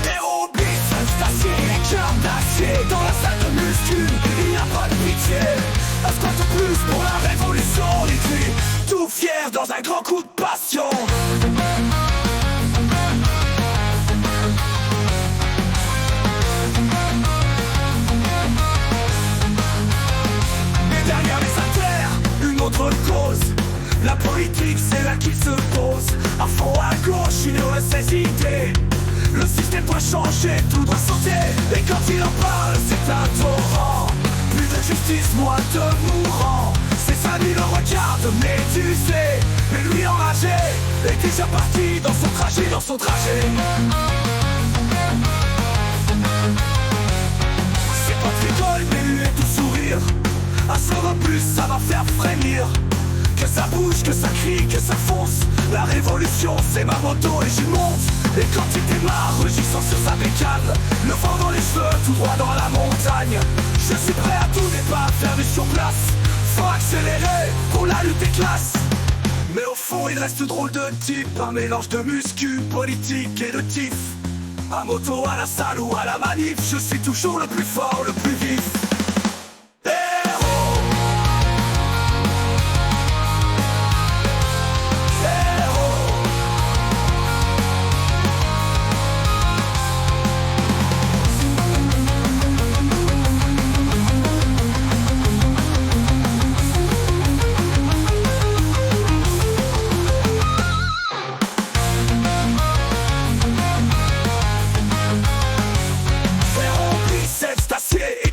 Héros, biceps d'acier, cœur d'acier. Dans la salle de muscu, il n'y a pas de pitié. Un squat de plus pour la révolution. Il crie, tout fier dans un grand coup de passion. Et derrière les haltères, une autre cause. La politique, c'est là qu'il se pose. À fond à gauche, il aurait ses idées. Le système doit changer, tout doit sauter. Et quand il en parle, c'est un torrent. Plus de justice, moins de mourants. Ses amis le regardent médusés. Mais lui enragé est déjà parti dans son trajet, dans son trajet. C'est pas de rigole, mais lui est tout sourire. Un slogan plus, ça va faire frémir. Que ça bouge, que ça crie, que ça fonce. La révolution, c'est ma moto et j'y monte. Et quand il démarre, rugissant sur sa bécane, le vent dans les cheveux, tout droit dans la montagne. Je suis prêt à tout, mais pas à faire du surplace. Faut accélérer pour la lutte des classes. Mais au fond, il reste drôle de type. Un mélange de muscu, politique et de tif. À moto, à la salle ou à la manif, je suis toujours le plus fort, le plus vif.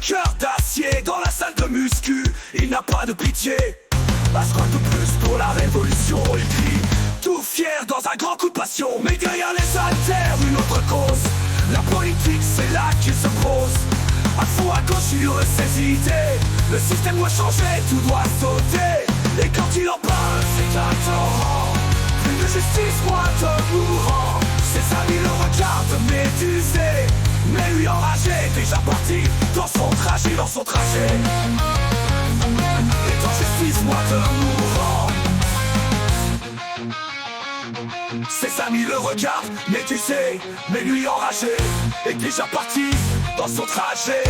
Cœur d'acier dans la salle de muscu, il n'a pas de pitié. Un squat de plus pour la révolution, il crie, tout fier dans un grand coup de passion. Mais derrière les haltères, une autre cause. La politique, c'est là qu'il se pose. À fond à gauche, il aurait ses idées. Le système doit changer, tout doit sauter. Et quand il en parle, c'est un torrent. Plus de justice, moins de mourants. Ses amis le regardent médusés. Mais lui enragé, déjà parti dans son trajet, dans son trajet. Et dans justice, moi de mourant. Ses amis le regardent, médusé. Mais lui enragé, est déjà parti dans son trajet.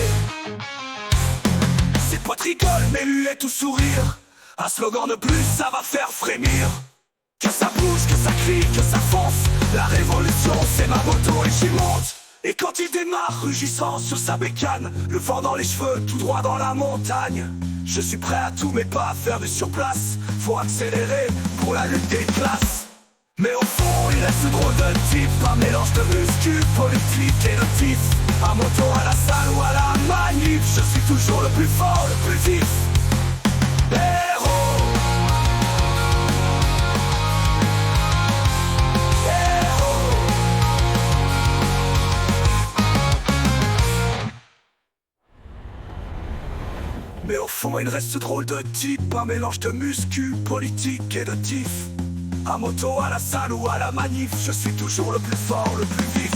Ses potes rigolent, mais lui est tout sourire. Un slogan de plus, ça va faire frémir. Que ça bouge, que ça crie, que ça fonce. La révolution, c'est ma moto et j'y monte. Et quand il démarre, rugissant sur sa bécane, le vent dans les cheveux, tout droit dans la montagne. Je suis prêt à tout, mais pas à faire du surplace. Faut accélérer pour la lutte des classes. Mais au fond, il reste drôle de type. Un mélange de muscu, politique et de tif. À moto, à la salle ou à la manif, je suis toujours le plus fort, le plus vif. Héros. Mais au fond, il reste drôle de type. Un mélange de muscu, politique et de tif. À moto, à la salle ou à la manif, je suis toujours le plus fort, le plus vif.